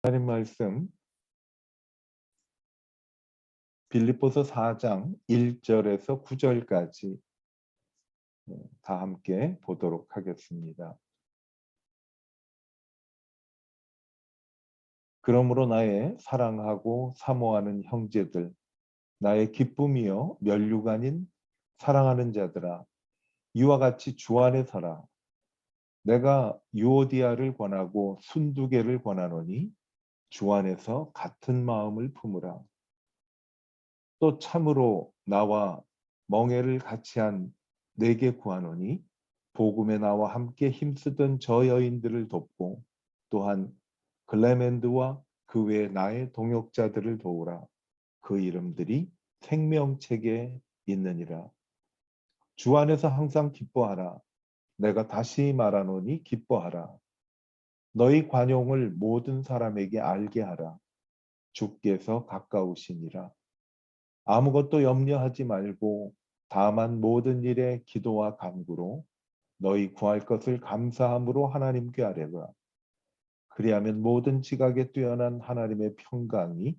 하나님 말씀 빌립보서 4장 1절에서 9절까지 다 함께 보도록 하겠습니다. 그러므로 나의 사랑하고 사모하는 형제들, 나의 기쁨이요 면류관인 사랑하는 자들아, 이와 같이 주 안에 서라. 내가 유오디아를 권하고 순두개를 권하노니 주 안에서 같은 마음을 품으라. 또 참으로 나와 멍에를 같이 한 내게 구하노니 복음에 나와 함께 힘쓰던 저 여인들을 돕고 또한 글레멘드와 그 외 나의 동역자들을 도우라. 그 이름들이 생명책에 있느니라. 주 안에서 항상 기뻐하라. 내가 다시 말하노니 기뻐하라. 너희 관용을 모든 사람에게 알게 하라. 주께서 가까우시니라. 아무것도 염려하지 말고 다만 모든 일에 기도와 간구로 너희 구할 것을 감사함으로 하나님께 아뢰라. 그리하면 모든 지각에 뛰어난 하나님의 평강이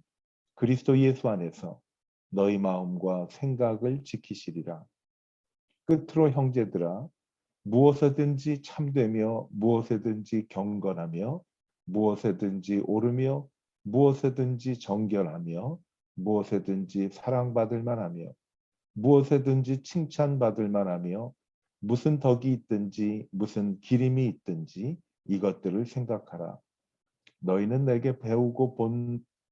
그리스도 예수 안에서 너희 마음과 생각을 지키시리라. 끝으로 형제들아, 무엇에든지 참되며 무엇에든지 경건하며 무엇에든지 오르며 무엇에든지 정결하며 무엇에든지 사랑받을 만하며 무엇에든지 칭찬받을 만하며 무슨 덕이 있든지 무슨 기림이 있든지 이것들을 생각하라. 너희는 내게 배우고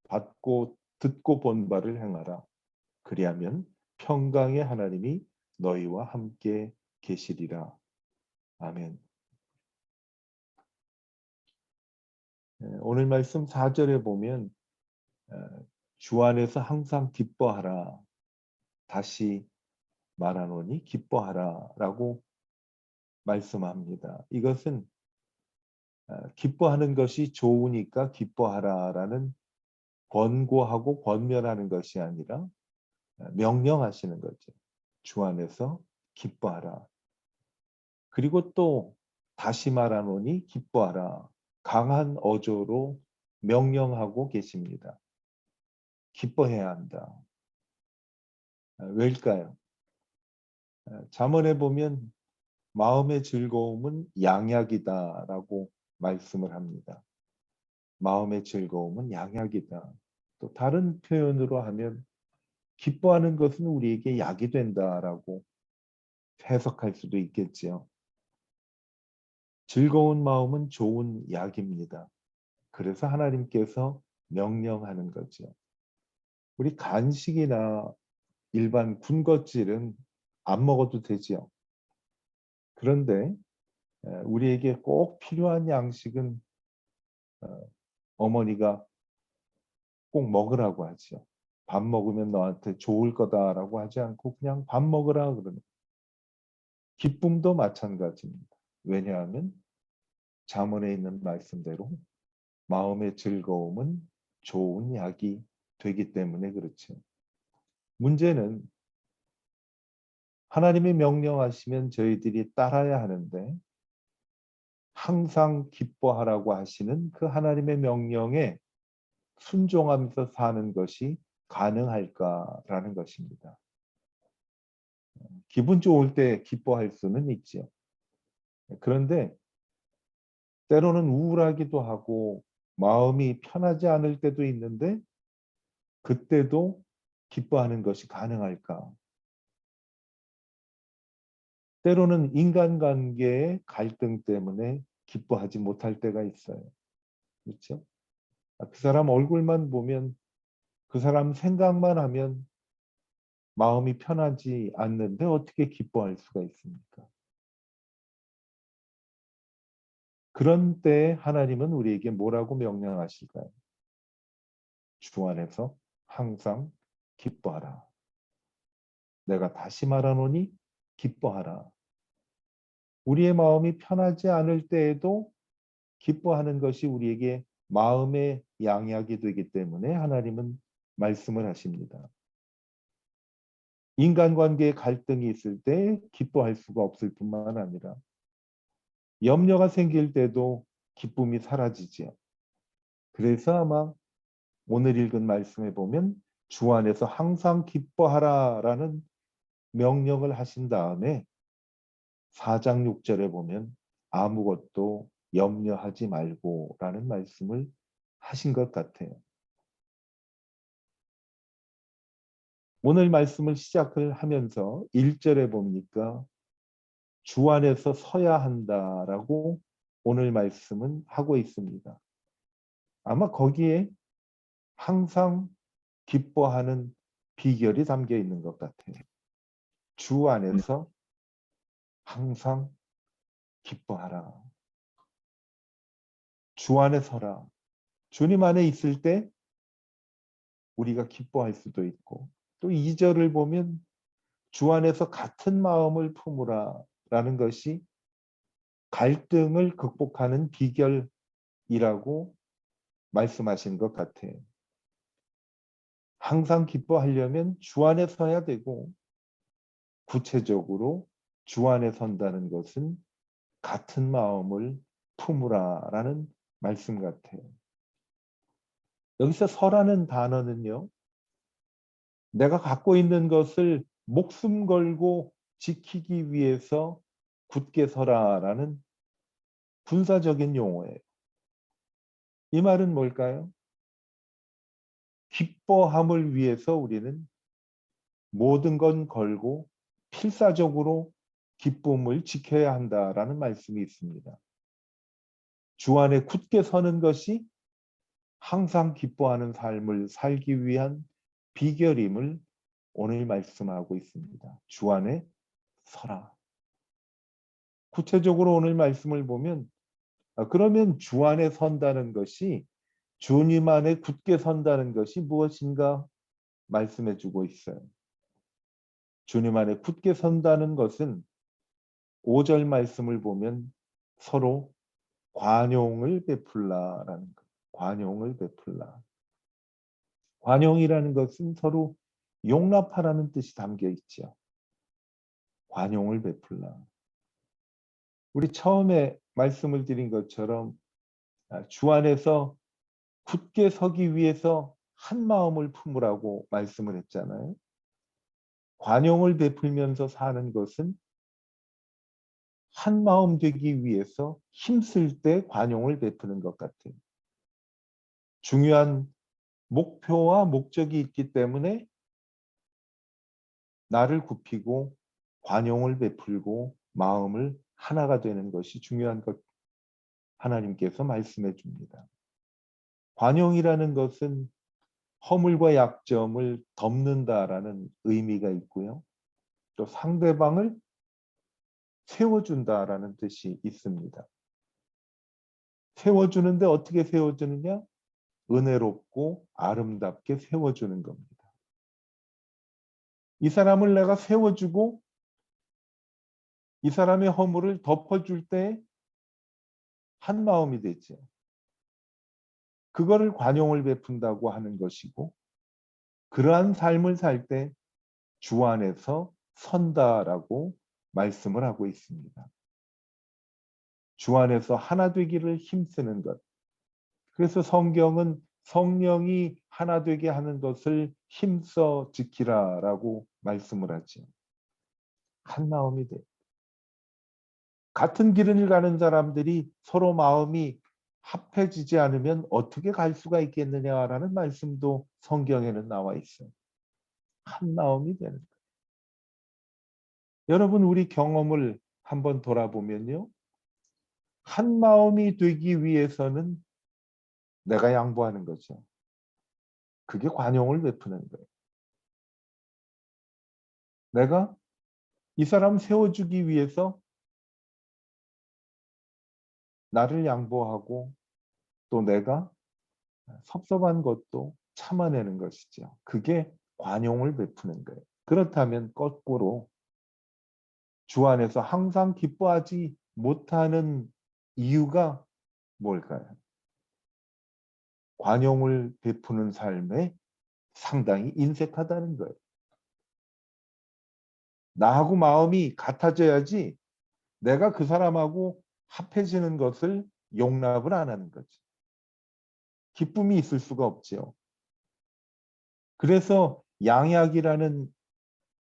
받고 듣고 본 바를 행하라. 그리하면 평강의 하나님이 너희와 함께 계시리라. 아멘. 오늘 말씀 4절에 보면 주 안에서 항상 기뻐하라. 다시 말하노니 기뻐하라 라고 말씀합니다. 이것은 기뻐하는 것이 좋으니까 기뻐하라라는 권고하고 권면하는 것이 아니라 명령하시는 거죠. 주 안에서 기뻐하라. 그리고 또 다시 말하노니 기뻐하라. 강한 어조로 명령하고 계십니다. 기뻐해야 한다. 왜일까요? 잠언에 보면 마음의 즐거움은 양약이다라고 말씀을 합니다. 마음의 즐거움은 양약이다. 또 다른 표현으로 하면 기뻐하는 것은 우리에게 약이 된다라고 해석할 수도 있겠지요. 즐거운 마음은 좋은 약입니다. 그래서 하나님께서 명령하는 거죠. 우리 간식이나 일반 군것질은 안 먹어도 되지요. 그런데 우리에게 꼭 필요한 양식은 어머니가 꼭 먹으라고 하죠. 밥 먹으면 너한테 좋을 거다라고 하지 않고 그냥 밥 먹으라 그러는. 기쁨도 마찬가지입니다. 왜냐하면 잠언에 있는 말씀대로 마음의 즐거움은 좋은 약이 되기 때문에 그렇죠. 문제는 하나님이 명령하시면 저희들이 따라야 하는데 항상 기뻐하라고 하시는 그 하나님의 명령에 순종하면서 사는 것이 가능할까라는 것입니다. 기분 좋을 때 기뻐할 수는 있죠. 그런데 때로는 우울하기도 하고 마음이 편하지 않을 때도 있는데 그때도 기뻐하는 것이 가능할까? 때로는 인간관계의 갈등 때문에 기뻐하지 못할 때가 있어요. 그렇죠? 그 사람 얼굴만 보면 그 사람 생각만 하면 마음이 편하지 않는데 어떻게 기뻐할 수가 있습니까? 그런 때에 하나님은 우리에게 뭐라고 명령하실까요? 주 안에서 항상 기뻐하라. 내가 다시 말하노니 기뻐하라. 우리의 마음이 편하지 않을 때에도 기뻐하는 것이 우리에게 마음의 양약이 되기 때문에 하나님은 말씀을 하십니다. 인간관계에 갈등이 있을 때 기뻐할 수가 없을 뿐만 아니라 염려가 생길 때도 기쁨이 사라지지요. 그래서 아마 오늘 읽은 말씀에 보면 주 안에서 항상 기뻐하라라는 명령을 하신 다음에 4장 6절에 보면 아무것도 염려하지 말고라는 말씀을 하신 것 같아요. 오늘 말씀을 시작을 하면서 1절에 보니까 주 안에서 서야 한다라고 오늘 말씀은 하고 있습니다. 아마 거기에 항상 기뻐하는 비결이 담겨 있는 것 같아요. 주 안에서 항상 기뻐하라. 주 안에 서라. 주님 안에 있을 때 우리가 기뻐할 수도 있고, 또 2절을 보면 주 안에서 같은 마음을 품으라 라는 것이 갈등을 극복하는 비결이라고 말씀하신 것 같아요. 항상 기뻐하려면 주 안에 서야 되고, 구체적으로 주 안에 선다는 것은 같은 마음을 품으라라는 말씀 같아요. 여기서 서라는 단어는요, 내가 갖고 있는 것을 목숨 걸고 지키기 위해서 굳게 서라라는 군사적인 용어예요. 이 말은 뭘까요? 기뻐함을 위해서 우리는 모든 건 걸고 필사적으로 기쁨을 지켜야 한다라는 말씀이 있습니다. 주 안에 굳게 서는 것이 항상 기뻐하는 삶을 살기 위한 비결임을 오늘 말씀하고 있습니다. 주 안에 서라. 구체적으로 오늘 말씀을 보면 그러면 주 안에 선다는 것이 주님 안에 굳게 선다는 것이 무엇인가 말씀해 주고 있어요. 주님 안에 굳게 선다는 것은 5절 말씀을 보면 서로 관용을 베풀라라는 것. 관용을 베풀라. 관용이라는 것은 서로 용납하라는 뜻이 담겨 있죠. 관용을 베풀라. 우리 처음에 말씀을 드린 것처럼 주 안에서 굳게 서기 위해서 한 마음을 품으라고 말씀을 했잖아요. 관용을 베풀면서 사는 것은 한 마음 되기 위해서 힘쓸 때 관용을 베푸는 것 같아요. 중요한 목표와 목적이 있기 때문에 나를 굽히고 관용을 베풀고 마음을 하나가 되는 것이 중요한 것 하나님께서 말씀해 줍니다. 관용이라는 것은 허물과 약점을 덮는다라는 의미가 있고요. 또 상대방을 세워준다라는 뜻이 있습니다. 세워주는데 어떻게 세워주느냐? 은혜롭고 아름답게 세워주는 겁니다. 이 사람을 내가 세워주고 이 사람의 허물을 덮어줄 때 한 마음이 되죠. 그거를 관용을 베푼다고 하는 것이고, 그러한 삶을 살 때 주 안에서 선다라고 말씀을 하고 있습니다. 주 안에서 하나 되기를 힘쓰는 것. 그래서 성경은 성령이 하나 되게 하는 것을 힘써 지키라라고 말씀을 하죠. 한 마음이 돼. 같은 길을 가는 사람들이 서로 마음이 합해지지 않으면 어떻게 갈 수가 있겠느냐라는 말씀도 성경에는 나와 있어요. 한 마음이 되는 거예요. 여러분, 우리 경험을 한번 돌아보면요. 한 마음이 되기 위해서는 내가 양보하는 거죠. 그게 관용을 베푸는 거예요. 내가 이 사람 세워주기 위해서 나를 양보하고 또 내가 섭섭한 것도 참아내는 것이죠. 그게 관용을 베푸는 거예요. 그렇다면 거꾸로 주 안에서 항상 기뻐하지 못하는 이유가 뭘까요? 관용을 베푸는 삶에 상당히 인색하다는 거예요. 나하고 마음이 같아져야지 내가 그 사람하고 합해지는 것을 용납을 안 하는 거지. 기쁨이 있을 수가 없지요. 그래서 양약이라는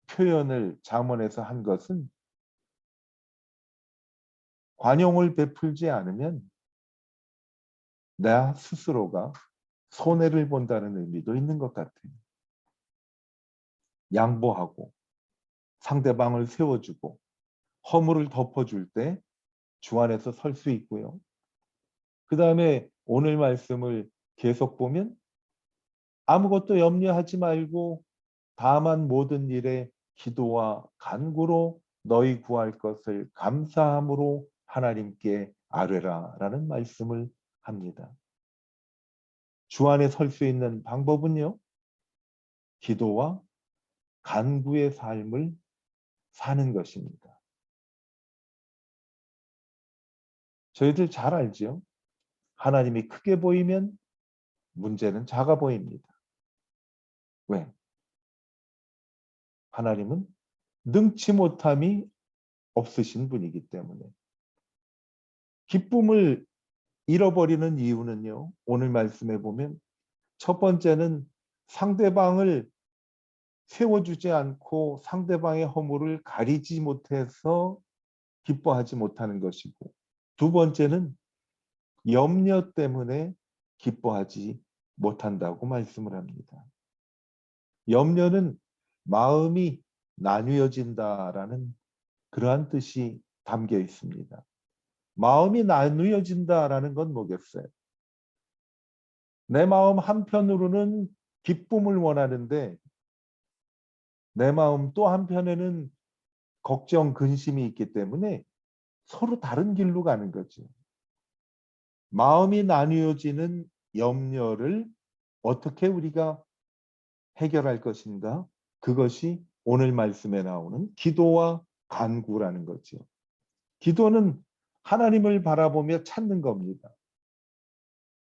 표현을 잠언에서 한 것은 관용을 베풀지 않으면 나 스스로가 손해를 본다는 의미도 있는 것 같아요. 양보하고 상대방을 세워주고 허물을 덮어줄 때 주 안에서 설 수 있고요. 그 다음에 오늘 말씀을 계속 보면 아무것도 염려하지 말고 다만 모든 일에 기도와 간구로 너희 구할 것을 감사함으로 하나님께 아뢰라라는 말씀을 합니다. 주 안에 설 수 있는 방법은요. 기도와 간구의 삶을 사는 것입니다. 저희들 잘 알죠? 하나님이 크게 보이면 문제는 작아 보입니다. 왜? 하나님은 능치 못함이 없으신 분이기 때문에. 기쁨을 잃어버리는 이유는요. 오늘 말씀에 보면 첫 번째는 상대방을 세워주지 않고 상대방의 허물을 가리지 못해서 기뻐하지 못하는 것이고, 두 번째는 염려 때문에 기뻐하지 못한다고 말씀을 합니다. 염려는 마음이 나뉘어진다라는 그러한 뜻이 담겨 있습니다. 마음이 나뉘어진다라는 건 뭐겠어요? 내 마음 한편으로는 기쁨을 원하는데 내 마음 또 한편에는 걱정, 근심이 있기 때문에 서로 다른 길로 가는 거죠. 마음이 나뉘어지는 염려를 어떻게 우리가 해결할 것인가? 그것이 오늘 말씀에 나오는 기도와 간구라는 거죠. 기도는 하나님을 바라보며 찾는 겁니다.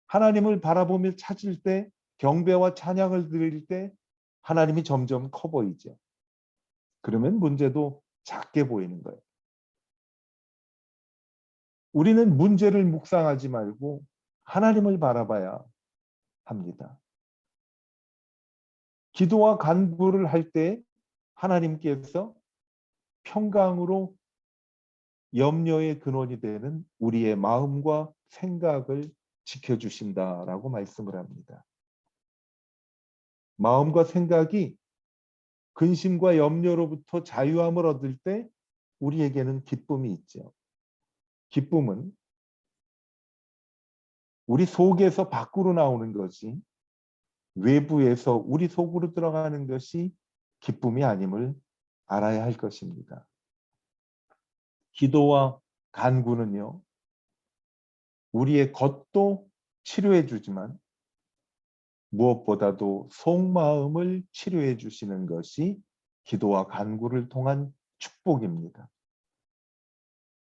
하나님을 바라보며 찾을 때, 경배와 찬양을 드릴 때 하나님이 점점 커 보이죠. 그러면 문제도 작게 보이는 거예요. 우리는 문제를 묵상하지 말고 하나님을 바라봐야 합니다. 기도와 간구를 할 때 하나님께서 평강으로 염려의 근원이 되는 우리의 마음과 생각을 지켜주신다라고 말씀을 합니다. 마음과 생각이 근심과 염려로부터 자유함을 얻을 때 우리에게는 기쁨이 있죠. 기쁨은 우리 속에서 밖으로 나오는 것이 외부에서 우리 속으로 들어가는 것이 기쁨이 아님을 알아야 할 것입니다. 기도와 간구는요, 우리의 겉도 치료해 주지만 무엇보다도 속마음을 치료해 주시는 것이 기도와 간구를 통한 축복입니다.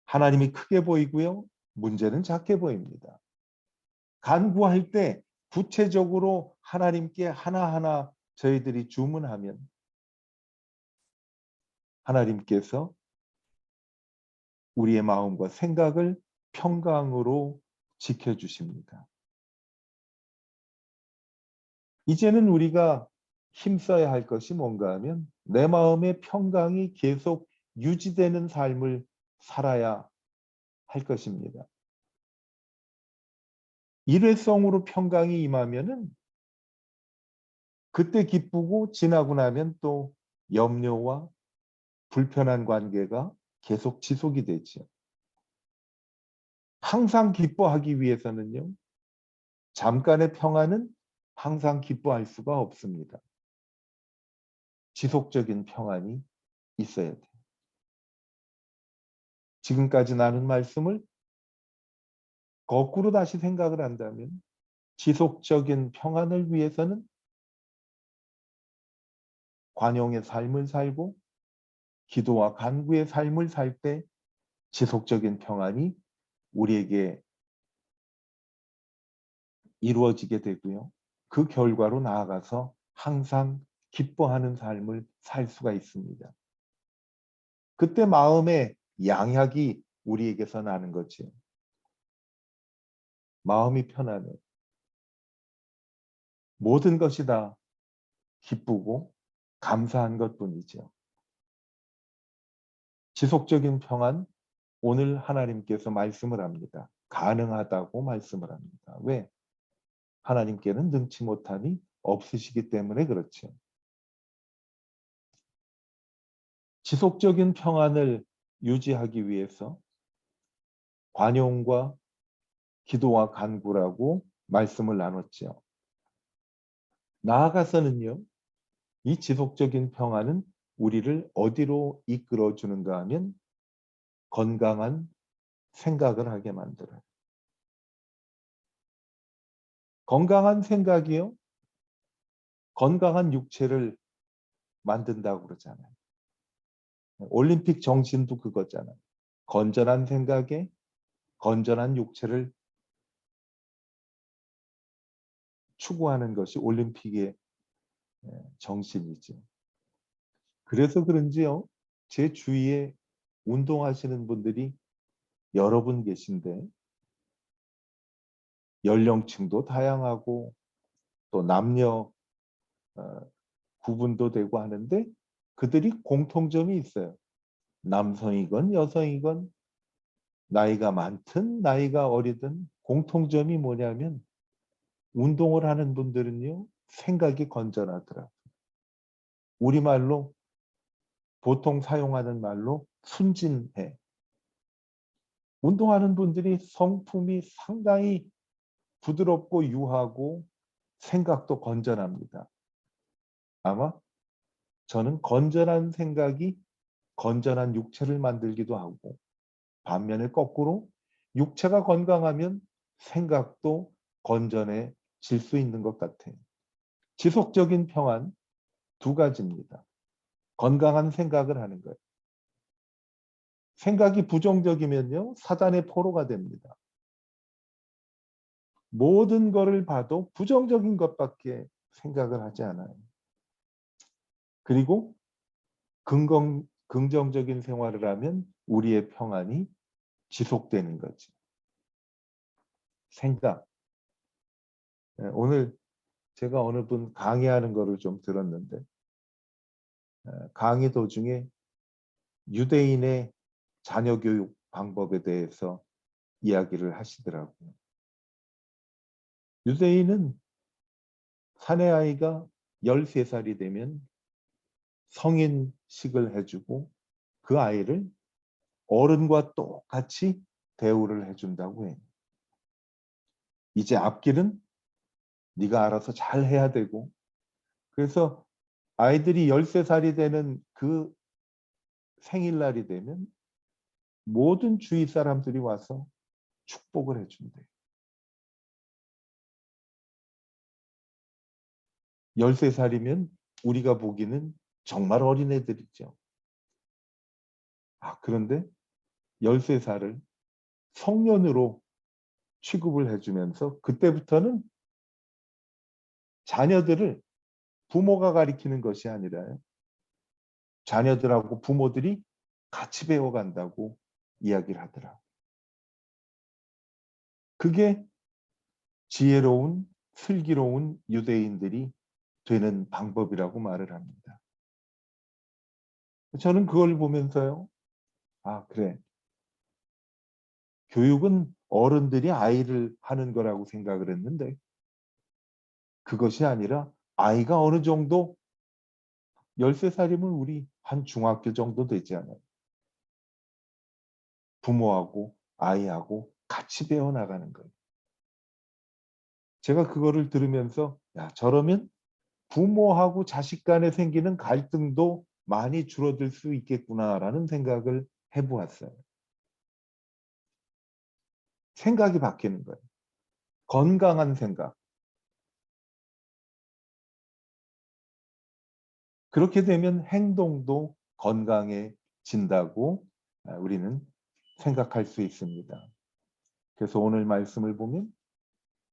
하나님이 크게 보이고요, 문제는 작게 보입니다. 간구할 때 구체적으로 하나님께 하나하나 저희들이 주문하면 하나님께서 우리의 마음과 생각을 평강으로 지켜주십니다. 이제는 우리가 힘써야 할 것이 뭔가 하면 내 마음의 평강이 계속 유지되는 삶을 살아야 할 것입니다. 일회성으로 평강이 임하면은 그때 기쁘고 지나고 나면 또 염려와 불편한 관계가 계속 지속이 되죠. 항상 기뻐하기 위해서는요, 잠깐의 평안은 항상 기뻐할 수가 없습니다. 지속적인 평안이 있어야 돼요. 지금까지 나눈 말씀을 거꾸로 다시 생각을 한다면 지속적인 평안을 위해서는 관용의 삶을 살고 기도와 간구의 삶을 살 때 지속적인 평안이 우리에게 이루어지게 되고요. 그 결과로 나아가서 항상 기뻐하는 삶을 살 수가 있습니다. 그때 마음의 양약이 우리에게서 나는 거지. 마음이 편안해. 모든 것이 다 기쁘고 감사한 것뿐이죠. 지속적인 평안, 오늘 하나님께서 말씀을 합니다. 가능하다고 말씀을 합니다. 왜? 하나님께는 능치 못함이 없으시기 때문에 그렇죠. 지속적인 평안을 유지하기 위해서 관용과 기도와 간구라고 말씀을 나눴죠. 나아가서는요, 이 지속적인 평안은 우리를 어디로 이끌어 주는가 하면 건강한 생각을 하게 만들어요. 건강한 생각이요, 건강한 육체를 만든다고 그러잖아요. 올림픽 정신도 그거잖아요. 건전한 생각에 건전한 육체를 추구하는 것이 올림픽의 정신이죠. 그래서 그런지요, 제 주위에 운동하시는 분들이 여러 분 계신데 연령층도 다양하고 또 남녀 구분도 되고 하는데 그들이 공통점이 있어요. 남성이건 여성이건 나이가 많든 나이가 어리든 공통점이 뭐냐면 운동을 하는 분들은요, 생각이 건전하더라. 우리말로 보통 사용하는 말로 순진해. 운동하는 분들이 성품이 상당히 부드럽고 유하고 생각도 건전합니다. 아마 저는 건전한 생각이 건전한 육체를 만들기도 하고 반면에 거꾸로 육체가 건강하면 생각도 건전해질 수 있는 것 같아요. 지속적인 평안 두 가지입니다. 건강한 생각을 하는 거예요. 생각이 부정적이면요, 사단의 포로가 됩니다. 모든 것을 봐도 부정적인 것밖에 생각을 하지 않아요. 그리고 긍정적인 생활을 하면 우리의 평안이 지속되는 거지. 생각. 오늘 제가 어느 분 강의하는 거를 좀 들었는데 강의 도중에 유대인의 자녀 교육 방법에 대해서 이야기를 하시더라고요. 유대인은 사내 아이가 13살이 되면 성인식을 해주고 그 아이를 어른과 똑같이 대우를 해준다고 해요. 이제 앞길은 네가 알아서 잘 해야 되고 그래서 아이들이 13살이 되는 그 생일날이 되면 모든 주위 사람들이 와서 축복을 해준대요. 13살이면 우리가 보기는 정말 어린애들이죠. 그런데 13살을 성년으로 취급을 해주면서 그때부터는 자녀들을 부모가 가리키는 것이 아니라 자녀들하고 부모들이 같이 배워간다고 이야기를 하더라. 그게 지혜로운 슬기로운 유대인들이 되는 방법이라고 말을 합니다. 저는 그걸 보면서요. 그래. 교육은 어른들이 아이를 하는 거라고 생각을 했는데 그것이 아니라 아이가 어느 정도 13살이면 우리 한 중학교 정도 되지 않아요. 부모하고 아이하고 같이 배워나가는 거예요. 제가 그거를 들으면서 저러면 부모하고 자식 간에 생기는 갈등도 많이 줄어들 수 있겠구나라는 생각을 해보았어요. 생각이 바뀌는 거예요. 건강한 생각. 그렇게 되면 행동도 건강해진다고 우리는 생각할 수 있습니다. 그래서 오늘 말씀을 보면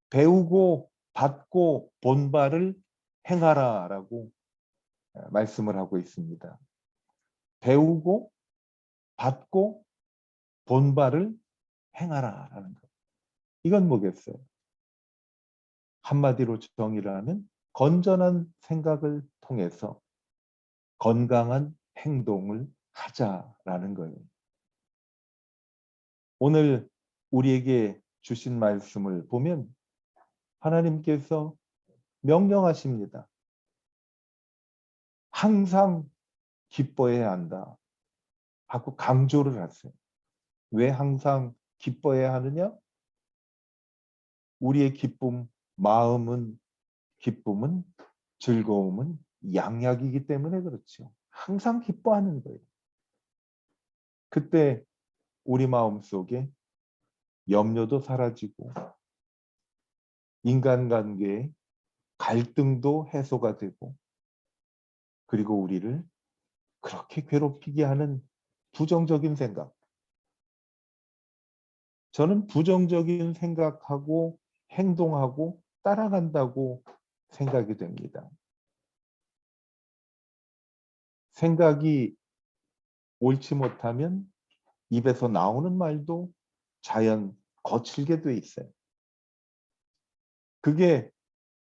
배우고 받고 본바를 행하라라고 말씀을 하고 있습니다. 배우고 받고 본바를 행하라라는 것. 이건 뭐겠어요? 한마디로 정의를 하면 건전한 생각을 통해서 건강한 행동을 하자라는 거예요. 오늘 우리에게 주신 말씀을 보면 하나님께서 명령하십니다. 항상 기뻐해야 한다 하고 강조를 하세요. 왜 항상 기뻐해야 하느냐? 우리의 기쁨은 즐거움은 양약이기 때문에 그렇죠. 항상 기뻐하는 거예요. 그때 우리 마음속에 염려도 사라지고 인간관계의 갈등도 해소가 되고, 그리고 우리를 그렇게 괴롭히게 하는 부정적인 생각, 저는 부정적인 생각하고 행동하고 따라간다고 생각이 됩니다. 생각이 옳지 못하면 입에서 나오는 말도 자연 거칠게 돼 있어요. 그게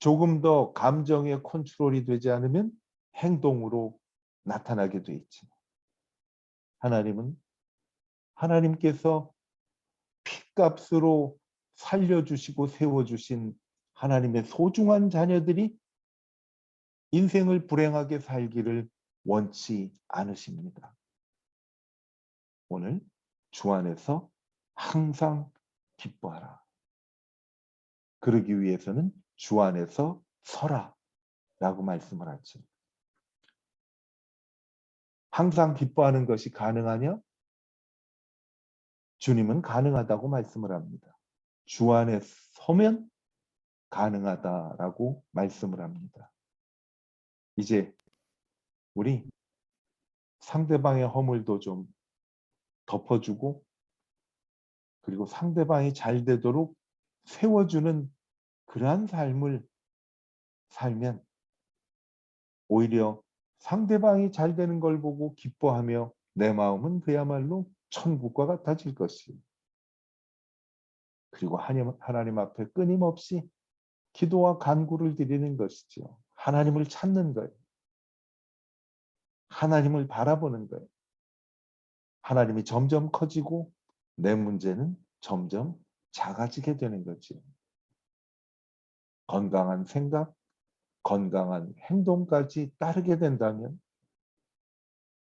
조금 더 감정의 컨트롤이 되지 않으면 행동으로 나타나게 돼 있죠. 하나님께서 핏값으로 살려주시고 세워주신 하나님의 소중한 자녀들이 인생을 불행하게 살기를 원치 않으십니다. 오늘 주 안에서 항상 기뻐하라. 그러기 위해서는 주 안에서 서라 라고 말씀을 하죠. 항상 기뻐하는 것이 가능하냐? 주님은 가능하다고 말씀을 합니다. 주 안에 서면 가능하다라고 말씀을 합니다. 이제 우리 상대방의 허물도 좀 덮어주고, 그리고 상대방이 잘 되도록 세워주는 그러한 삶을 살면 오히려 상대방이 잘 되는 걸 보고 기뻐하며 내 마음은 그야말로 천국과 같아질 것이에요. 그리고 하나님 앞에 끊임없이 기도와 간구를 드리는 것이죠. 하나님을 찾는 거예요. 하나님을 바라보는 거예요. 하나님이 점점 커지고 내 문제는 점점 작아지게 되는 거죠. 건강한 생각, 건강한 행동까지 따르게 된다면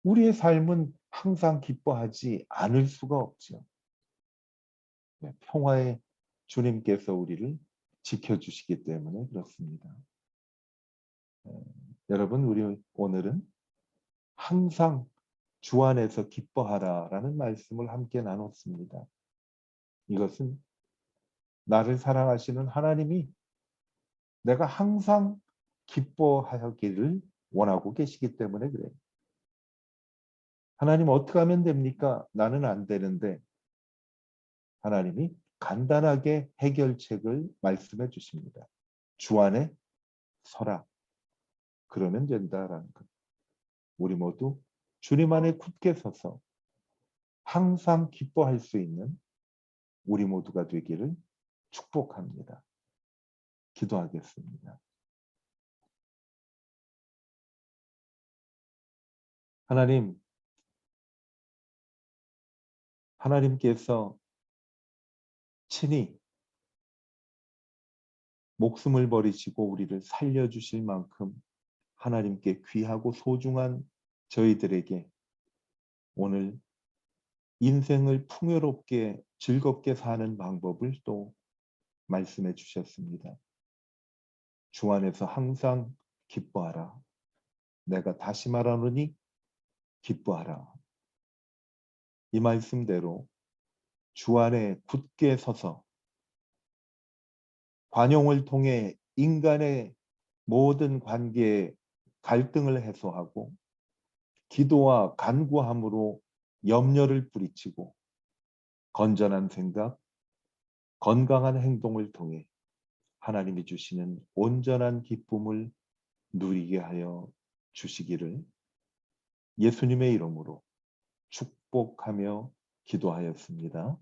우리의 삶은 항상 기뻐하지 않을 수가 없죠. 평화의 주님께서 우리를 지켜주시기 때문에 그렇습니다. 여러분, 우리 오늘은 항상 주 안에서 기뻐하라라는 말씀을 함께 나눴습니다. 이것은 나를 사랑하시는 하나님이 내가 항상 기뻐하기를 원하고 계시기 때문에 그래요. 하나님 어떻게 하면 됩니까? 나는 안 되는데 하나님이 간단하게 해결책을 말씀해 주십니다. 주 안에 서라. 그러면 된다라는 것. 우리 모두 주님 안에 굳게 서서 항상 기뻐할 수 있는 우리 모두가 되기를 축복합니다. 기도하겠습니다. 하나님께서 친히 목숨을 버리시고 우리를 살려주실 만큼 하나님께 귀하고 소중한 저희들에게 오늘 인생을 풍요롭게 즐겁게 사는 방법을 또 말씀해 주셨습니다. 주 안에서 항상 기뻐하라. 내가 다시 말하노니 기뻐하라. 이 말씀대로 주 안에 굳게 서서 관용을 통해 인간의 모든 관계의 갈등을 해소하고 기도와 간구함으로 염려를 뿌리치고 건전한 생각, 건강한 행동을 통해 하나님이 주시는 온전한 기쁨을 누리게 하여 주시기를 예수님의 이름으로 축복하며 기도하였습니다.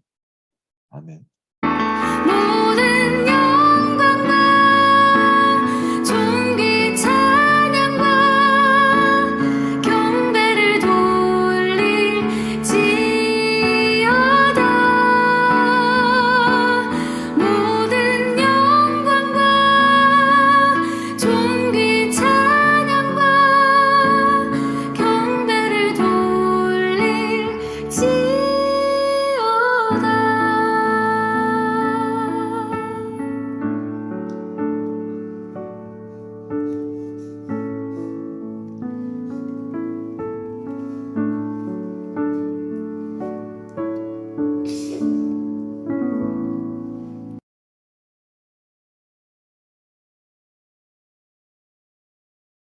아멘. 모든